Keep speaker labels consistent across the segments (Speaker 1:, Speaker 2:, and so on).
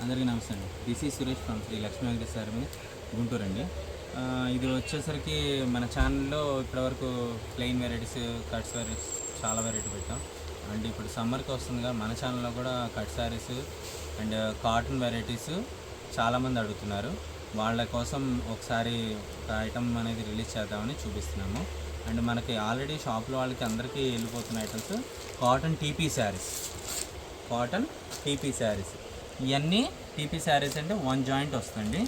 Speaker 1: అందరికీ నమస్తే అండి. This is Suresh from Sri Lakshmi Venkateswara మీద గుంటూరు అండి. ఇది వచ్చేసరికి మన ఛానల్లో ఇప్పటివరకు ప్లెయిన్ వెరైటీస్, కట్ సారీస్ చాలా వెరైటీ పెట్టాం. అండ్ ఇప్పుడు సమ్మర్కి వస్తుందిగా మన ఛానల్లో కూడా cut saris and cotton varieties చాలామంది అడుగుతున్నారు. వాళ్ళ కోసం ఒకసారి ఒక ఐటమ్ అనేది రిలీజ్ చేద్దామని చూపిస్తున్నాము. అండ్ మనకి ఆల్రెడీ షాప్లో వాళ్ళకి అందరికీ వెళ్ళిపోతున్న ఐటమ్స్ కాటన్ టీపీ శారీస్. ఇవన్నీ టీపీ శారీస్ అంటే 1 జాయింట్ వస్తుంది.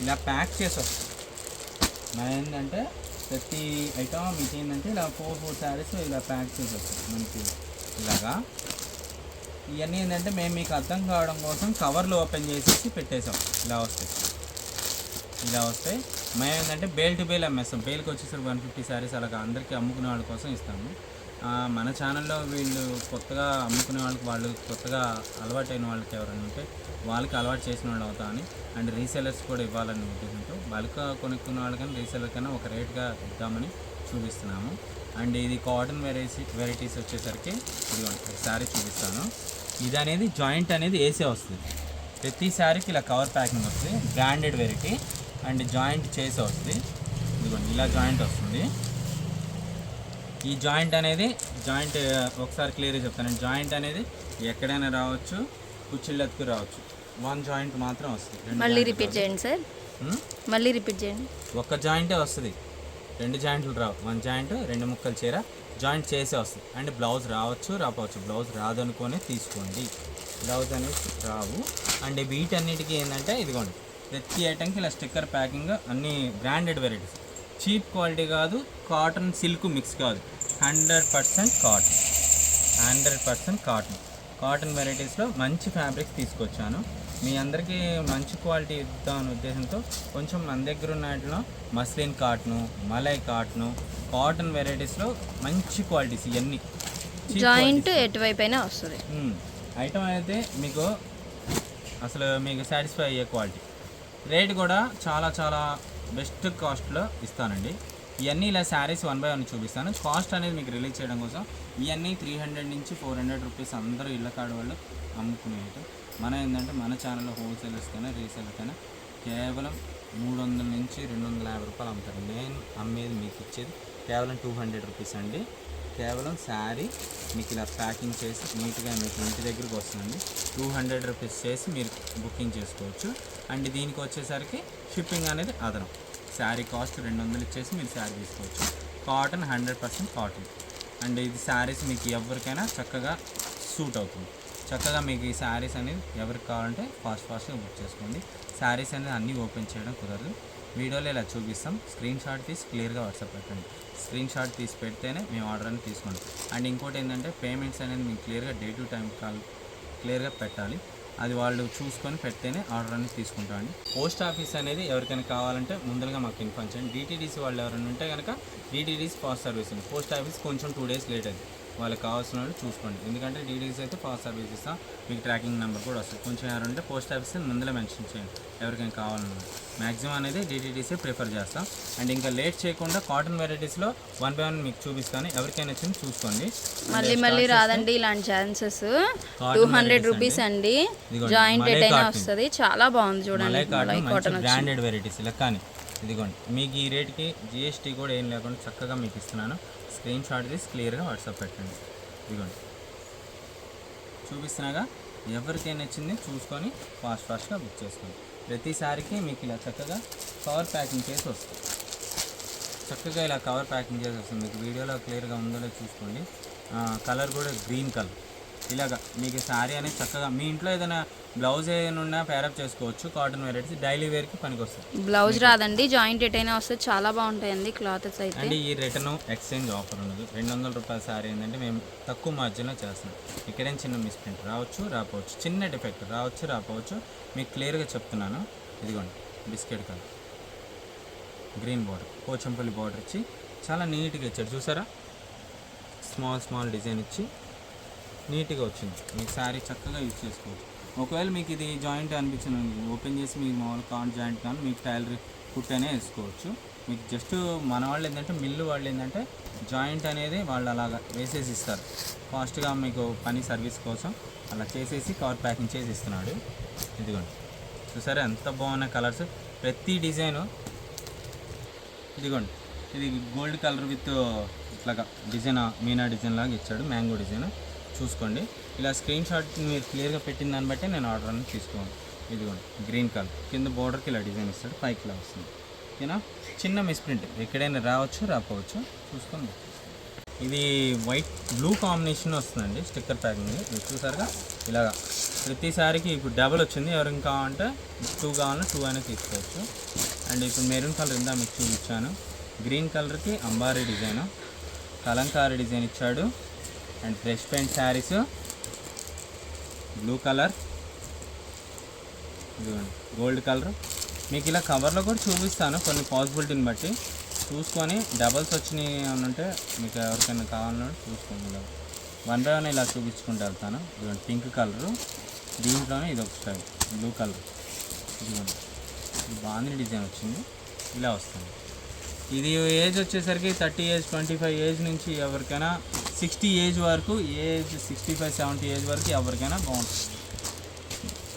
Speaker 1: ఇలా ప్యాక్ చేసి వస్తుంది. మన ఏంటంటే ప్రతి ఐటమ్ మీకు ఏంటంటే ఇలా 4 శారీస్ ఇలా ప్యాక్ చేసి వస్తుంది మనకి ఇలాగా. ఇవన్నీ ఏంటంటే మేము మీకు అర్థం కావడం కోసం కవర్లు ఓపెన్ చేసేసి పెట్టేసాం. ఇలా వస్తాయి. మేము ఏంటంటే బేల్ టు బేల్ అమ్మేస్తాం. బేల్కి వచ్చేసరికి 150 శారీస్ అలాగా అందరికీ అమ్ముకునే వాళ్ళ కోసం ఇస్తాము. మన ఛానల్లో వీళ్ళు కొత్తగా అమ్ముకునే వాళ్ళు కొత్తగా అలవాటైన వాళ్ళకి ఎవరైనా ఉంటే వాళ్ళకి అలవాటు చేసిన వాళ్ళు అవుతామని, అండ్ రీసెలర్స్ కూడా ఇవ్వాలని ఉద్దేశంతో బల్క్ కొనుక్కున్న వాళ్ళకన్నా రీసెలర్ కన్నా ఒక రేట్గా ఇద్దామని చూపిస్తున్నాము. అండ్ ఇది కాటన్ వెరైటీస్ వచ్చేసరికి ఇదిగోండి శారీ చూపిస్తాను. ఇది అనేది జాయింట్ అనేది వేసే వస్తుంది. ప్రతి శారీకి ఇలా కవర్ ప్యాకింగ్ వస్తుంది. బ్రాండెడ్ వెరైటీ అండ్ జాయింట్ చేసే వస్తుంది. ఇదిగోండి ఇలా జాయింట్ వస్తుంది. ఈ జాయింట్ ఒకసారి క్లియర్గా చెప్తాను. జాయింట్ అనేది ఎక్కడైనా రావచ్చు, కుచ్చిళ్ళకు రావచ్చు. 1 జాయింట్ మాత్రం వస్తుంది.
Speaker 2: మళ్ళీ రిపీట్ చేయండి సార్. మళ్ళీ రిపీట్ చేయండి.
Speaker 1: ఒక్క జాయింటే వస్తుంది, 2 జాయింట్లు రావు. 1 జాయింట్ 2 ముక్కలు చీర జాయింట్ చేసే వస్తుంది. అండ్ బ్లౌజ్ రాకపోవచ్చు. బ్లౌజ్ రాదనుకొని తీసుకోండి. బ్లౌజ్ అనేది రావు. అండ్ వీటన్నిటికీ ఏంటంటే ఇదిగోండి ప్రతి ఐటమ్కి ఇలా స్టిక్కర్ ప్యాకింగ్, అన్ని బ్రాండెడ్ వెరైటీస్. చీప్ క్వాలిటీ కాదు, కాటన్ సిల్క్ మిక్స్ కాదు, 100% కాటన్ వెరైటీస్లో మంచి ఫ్యాబ్రిక్స్ తీసుకొచ్చాను. మీ అందరికీ మంచి క్వాలిటీ ఇద్దామనే ఉద్దేశంతో కొంచెం మన దగ్గర ఉన్న వాటిలో మస్లిన్ కాటను, మలై కాటన్ వెరైటీస్లో మంచి క్వాలిటీస్ ఇవన్నీ.
Speaker 2: జాయింట్ ఎటువైపు అయినా వస్తుంది.
Speaker 1: ఐటమ్ అయితే మీకు సాటిస్ఫై అయ్యే క్వాలిటీ. రేట్ కూడా చాలా చాలా బెస్ట్ కాస్ట్లో ఇస్తానండి. ఇవన్నీ ఇలా శారీస్ 1 by 1 చూపిస్తాను. కాస్ట్ అనేది మీకు రిలీజ్ చేయడం కోసం ఇవన్నీ 300 నుంచి 400 రూపీస్ అందరూ ఇళ్ళ కాడ వాళ్ళు అమ్ముకునేవి. ఏంటంటే మన ఛానల్లో హోల్సేలర్స్కైనా రీసేలర్కైనా కేవలం 300 నుంచి 250 రూపాయలు అమ్ముతారు. నేను అమ్మేది మీకు ఇచ్చేది కేవలం 200 రూపీస్ అండి. కేవలం శారీ మీకు ఇలా ప్యాకింగ్ చేసి నీట్గా మీకు ఇంటి దగ్గరికి వస్తుందండి. 200 రూపీస్ చేసి మీరు బుకింగ్ చేసుకోవచ్చు. అండ్ దీనికి వచ్చేసరికి షిప్పింగ్ అనేది అదనం. శారీ కాస్ట్ 200 ఇచ్చేసి మీరు శారీ తీసుకోవచ్చు. Cotton 100% cotton. అండ్ ఇది శారీస్ మీకు ఎవరికైనా చక్కగా సూట్ అవుతుంది. చక్కగా మీకు ఈ శారీస్ అనేది ఎవరికి కావాలంటే ఫాస్ట్గా బుక్ చేసుకోండి. శారీస్ అనేది అన్నీ ఓపెన్ చేయడం కుదరదు. వీడియోలో ఇలా చూపిస్తాం. స్క్రీన్ షాట్ తీసి క్లియర్గా వాట్సాప్ పెట్టండి. స్క్రీన్ షాట్ తీసి పెడితేనే మేము ఆర్డర్ అనేది తీసుకోండి. అండ్ ఇంకోటి ఏంటంటే పేమెంట్స్ అనేది మీకు క్లియర్గా డే టు టైం క్లియర్గా పెట్టాలి. అది వాళ్ళు చూసుకొని పెడితేనే ఆర్డర్ అనేది తీసుకుంటామండి. పోస్ట్ ఆఫీస్ అనేది ఎవరికైనా కావాలంటే ముందుగా మాకు ఇన్ఫార్మ్ చేయండి. డిటీడీసీ వాళ్ళు ఎవరైనా ఉంటే కనుక డిటీడీసీ ఫాస్ట్ సర్వీస్ ఉంది. పోస్ట్ ఆఫీస్ కొంచెం 2 days లేట్ అది. వాళ్ళకి కావాల్సిన వాళ్ళు చూసుకోండి. ఎందుకంటే డీటీడీసీ అయితే ఫాస్ట్ సర్వీస్ ఇస్తాం. మీకు ట్రాకింగ్ నెంబర్ కూడా వస్తుంది. కొంచెం ఎవరంటే పోస్ట్ ఆఫీస్ ముందులో మెన్షన్ చేయండి ఎవరికైనా కావాలన్నా. మ్యాక్సిమం అనేది డిటీడీసీ ప్రిఫర్ చేస్తాం. అండ్ ఇంకా లేట్ చేయకుండా కాటన్ వెరైటీస్లో 1 by 1 మీకు చూపిస్తాను. ఎవరికైనా వచ్చింది చూసుకోండి.
Speaker 2: మళ్ళీ రాదండి ఇలాంటి ఛాన్సెస్. 200 రూపీస్ అండి. జాయింట్ ఎటైనా వస్తుంది. చాలా బాగుంది చూడండి.
Speaker 1: కాటన్ బ్రాండెడ్ వెరైటీస్ ఇలా. కానీ ఇదిగోండి మీకు ఈ రేట్కి జిఎస్టీ కూడా ఏం లేకుండా చక్కగా మీకు ఇస్తున్నాను. స్క్రీన్ షాట్ తీసి క్లియర్గా వాట్సాప్ పెట్టండి. ఇదిగోండి చూపిస్తున్నాగా. ఎవరికైనా నచ్చింది చూసుకొని ఫాస్ట్గా బుక్ చేసుకోండి. ప్రతిసారికి మీకు ఇలా చక్కగా కవర్ ప్యాకింగ్ చేసి వస్తుంది. మీకు వీడియోలో క్లియర్గా ఉందో చూసుకోండి. కలర్ కూడా గ్రీన్ కలర్. ఇలాగా మీకు శారీ అనేది చక్కగా మీ ఇంట్లో ఏదైనా బ్లౌజ్ ఏదైనా పేరప్ చేసుకోవచ్చు. కాటన్ వెరైటీస్ డైలీ వేర్కి పనికి వస్తుంది.
Speaker 2: బ్లౌజ్ రాదండి, జాయింట్ ఎటైనా వస్తే చాలా బాగుంటాయండి క్లాత్స్ అయితే.
Speaker 1: అండ్ ఈ రిటర్న్ ఎక్స్చేంజ్ ఆఫర్ ఉండదు. 200 రూపాయల శారీ ఏంటంటే మేము తక్కువ మార్జిన్లో చేస్తున్నాం. ఇక్కడేం చిన్న మిస్ప్రింట్ రావచ్చు, చిన్న డిఫెక్ట్ రాకపోవచ్చు. మీకు క్లియర్గా చెప్తున్నాను. ఇదిగోండి biscuit colour, green border, Pochampally border ఇచ్చి చాలా నీట్గా ఇచ్చాడు. చూసారా, స్మాల్ డిజైన్ ఇచ్చి నీట్గా వచ్చింది. మీకు శారీ చక్కగా యూజ్ చేసుకోవచ్చు. ఒకవేళ మీకు ఇది జాయింట్ అనిపించిన ఓపెన్ చేసి మీకు మామూలు కాన్ జాయింట్ కానీ మీకు టైలర్ కుట్టనే వేసుకోవచ్చు. మీకు జస్ట్ మన వాళ్ళు ఏంటంటే మిల్లు వాళ్ళు ఏంటంటే జాయింట్ అనేది వాళ్ళు అలాగా వేసేసి ఇస్తారు, ఫాస్ట్గా మీకు పని సర్వీస్ కోసం అలా చేసేసి కవర్ ప్యాకింగ్ చేసి ఇస్తున్నాడు. ఇదిగోండి చూసారా ఎంత బాగున్న కలర్స్, ప్రతి డిజైను. ఇదిగోండి ఇది గోల్డ్ కలర్ విత్ ఇట్లాగా డిజైన్ మీనా డిజైన్ లాగా ఇచ్చాడు, మ్యాంగో డిజైన్ చూసుకోండి. ఇలా స్క్రీన్ షాట్ మీరు క్లియర్గా పెట్టిన దాన్ని బట్టి నేను ఆర్డర్ అనేది తీసుకోండి. ఇదిగోండి గ్రీన్ కలర్ కింద బోర్డర్కి ఇలా డిజైన్ ఇస్తాడు, పైకి ఇలా వస్తుంది. ఓకేనా, చిన్న మిస్ప్రింట్ ఎక్కడైనా రావచ్చు రాకపోవచ్చు చూసుకోండి. ఇది వైట్ బ్లూ కాంబినేషన్ వస్తుందండి స్టిక్కర్ ప్యాకింగ్. ఇది చూసారుగా ఇలాగా ప్రతిసారికి ఇప్పుడు డబుల్ వచ్చింది, ఎవరికి కావాలంటే 2 కావాలంటే 2 అయినా తీసుకోవచ్చు. అండ్ ఇప్పుడు మెరూన్ కలర్ ఇందా మీకు చూపించాను, గ్రీన్ కలర్కి అంబారీ డిజైను, కలంకారీ డిజైన్ ఇచ్చాడు. And fresh paint saris blue colour, ఇదిగోండి గోల్డ్ కలర్. మీకు ఇలా కవర్లో కూడా చూపిస్తాను కొన్ని పాసిబిలిటీని బట్టి చూసుకొని, డబల్స్ వచ్చినాయి అని అంటే మీకు ఎవరికైనా కావాలన్నా చూసుకోండి. ఇలా 1 by 1 ఇలా చూపించుకుంటూ వెళ్తాను. ఇదిగోండి పింక్ కలరు, దీంట్లోనే ఇది ఒక స్టైల్ బ్లూ కలర్. ఇదిగోండి ఇది బాగుంది డిజైన్ వచ్చింది, ఇలా వస్తుంది. ఇది ఏజ్ వచ్చేసరికి 30 ఏజ్ 25 ఏజ్ నుంచి ఎవరికైనా 60 ఏజ్ వరకు, ఏజ్ 65 70 ఏజ్ వరకు ఎవరికైనా బాగుంటుంది.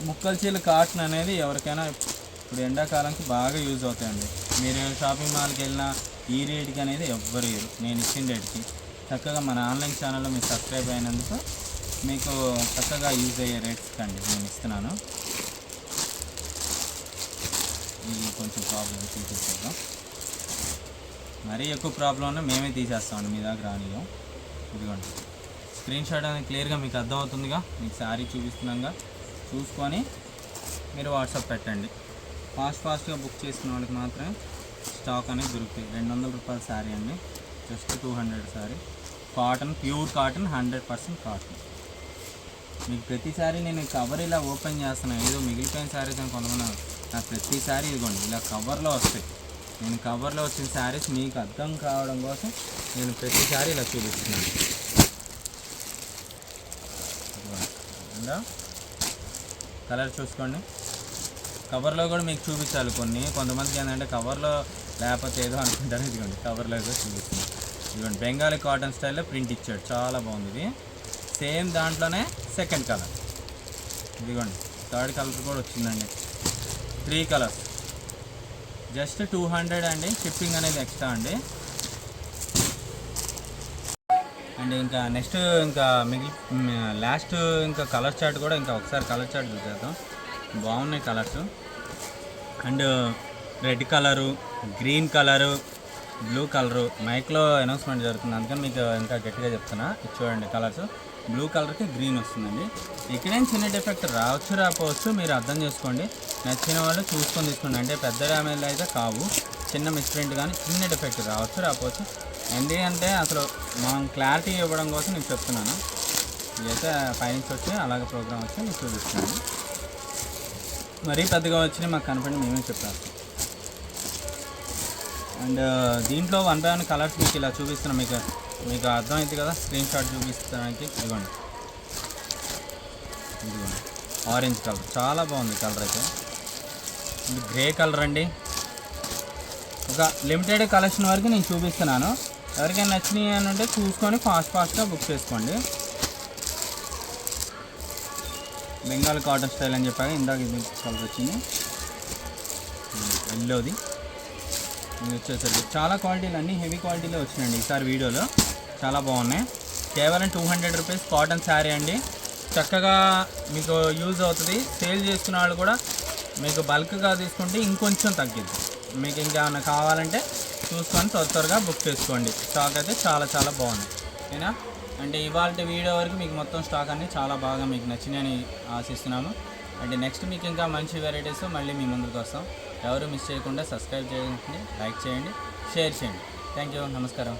Speaker 1: ముక్కల చీల కాటన్ అనేది ఎవరికైనా ఇప్పుడు ఎండాకాలంకి బాగా యూజ్ అవుతాయండి. మీరు షాపింగ్ మాల్కి వెళ్ళినా ఈ రేట్కి అనేది ఎవ్వరు ఇవ్వరు, నేను ఇచ్చిన రేట్కి. చక్కగా మన ఆన్లైన్ ఛానల్లో మీరు సబ్స్క్రైబ్ అయినందుకు మీకు చక్కగా యూజ్ అయ్యే రేట్స్కి అండి నేను ఇస్తున్నాను. ఇది కొంచెం ప్రాబ్లం తీసేద్దాం, మరీ ఎక్కువ ప్రాబ్లం ఉన్నా మేమే తీసేస్తామండి, మీ దాకా రానియం. ఇదిగోండి స్క్రీన్ షాట్ అనేది క్లియర్గా మీకు అర్థమవుతుందిగా, మీకు శారీ చూపిస్తున్నాగా చూసుకొని మీరు వాట్సాప్ పెట్టండి. ఫాస్ట్గా బుక్ చేసుకున్న వాళ్ళకి మాత్రమే స్టాక్ అనేది దొరుకుతాయి. 200 రూపాయల శారీ అండి, just 200 sari, cotton, pure cotton, 100% cotton. మీకు ప్రతి శారీ నేను కవర్ ఇలా ఓపెన్ చేస్తున్నాను, ఏదో మిగిలిపోయిన శారీస్ అని కొంతమంది నాకు ప్రతి శారీ ఇదిగోండి ఇలా కవర్లో వస్తాయి. నేను కవర్లో వచ్చిన శారీస్ మీకు అర్థం కావడం కోసం నేను ప్రతి శారీ ఇలా చూపిస్తున్నాను. కలర్ చూసుకోండి, కవర్లో కూడా మీకు చూపించాలి కొన్ని. కొంతమందికి ఏంటంటే కవర్లో లేకపోతే ఏదో అనుకుంటారు, ఇదిగోండి కవర్లో ఏదో చూపిస్తుంది. ఇదిగోండి బెంగాలీ కాటన్ స్టైల్లో ప్రింట్ ఇచ్చాడు, చాలా బాగుంది. ఇది సేమ్ దాంట్లోనే సెకండ్ కలర్, ఇదిగోండి థర్డ్ కలర్ కూడా వచ్చిందండి. 3 కలర్స్, జస్ట్ 200 అండి, షిప్పింగ్ అనేది ఎక్స్ట్రా అండి. అండ్ ఇంకా నెక్స్ట్ ఇంకా లాస్ట్ ఇంకా కలర్ చార్ట్ కూడా ఇంకా ఒకసారి కలర్ చార్ట్ చూసేద్దాం, బాగున్నాయి colours. And red colour, green colour, blue colour, మైక్లో అనౌన్స్మెంట్ జరుగుతుంది అందుకని మీకు ఇంకా గట్టిగా చెప్తున్నా. ఇది చూడండి కలర్స్, బ్లూ కలర్కి గ్రీన్ వస్తుందండి. ఇక్కడేం చిన్న డిఫెక్ట్ రావచ్చు రాకపోవచ్చు, మీరు అర్థం చేసుకోండి. నచ్చిన వాళ్ళు చూసుకొని తీసుకోండి, అంటే పెద్ద డ్యామేజ్ అయితే కావు, చిన్న మిస్ప్రింట్ కానీ చిన్న డిఫెక్ట్ రావచ్చు రాకపోవచ్చు. ఎందుకంటే అసలు మనం క్లారిటీ ఇవ్వడం కోసం నేను చెప్తున్నాను. ఇదైతే పైనుంచి వచ్చి అలాగే ప్రోగ్రామ్ వచ్చి నేను చూపిస్తున్నాను. మరీ పెద్దగా వచ్చి మాకు కనపడి మేమే చెప్పారు. అండ్ దీంట్లో 1 by 1 కలర్స్ మీకు ఇలా చూపిస్తున్నాం, మీకు అర్థమైంది కదా స్క్రీన్ షాట్ చూపిస్తానికి. ఇదిగోండి ఆరెంజ్ కలర్ చాలా బాగుంది కలర్ అయితే. ఇది గ్రే కలర్ అండి. ఒక లిమిటెడ్ కలెక్షన్ వరకు నేను చూపిస్తున్నాను, ఎవరికైనా నచ్చినాయి అని అంటే చూసుకొని ఫాస్ట్గా బుక్ చేసుకోండి. బెంగాల్ కాటన్ స్టైల్ అని చెప్పాక ఇందాక ఇది కలర్ వచ్చింది ఎల్లోది. ఇది వచ్చేసరికి చాలా క్వాలిటీలు అన్నీ హెవీ క్వాలిటీలో వచ్చినాయండి ఈసారి వీడియోలో, చాలా బాగున్నాయి. కేవలం 200 రూపీస్ కాటన్ శారీ అండి, చక్కగా మీకు యూజ్ అవుతుంది. సేల్ చేసుకున్న వాళ్ళు కూడా మీకు బల్క్గా తీసుకుంటే ఇంకొంచెం తగ్గిద్ది. మీకు ఇంకేమైనా కావాలంటే చూసుకొని త్వరగా బుక్ చేసుకోండి. స్టాక్ అయితే చాలా బాగుంది ఓకేనా. అంటే ఇవాళ వీడియో వరకు మీకు మొత్తం స్టాక్ అన్నీ చాలా బాగా మీకు నచ్చినాయని ఆశిస్తున్నాము. అంటే నెక్స్ట్ మీకు ఇంకా మంచి వెరైటీస్ మళ్ళీ మీ ముందుకు వస్తాం. ఎవరు మిస్ చేయకుండా సబ్స్క్రైబ్ చేయండి, లైక్ చేయండి, షేర్ చేయండి. థ్యాంక్ యూ, నమస్కారం.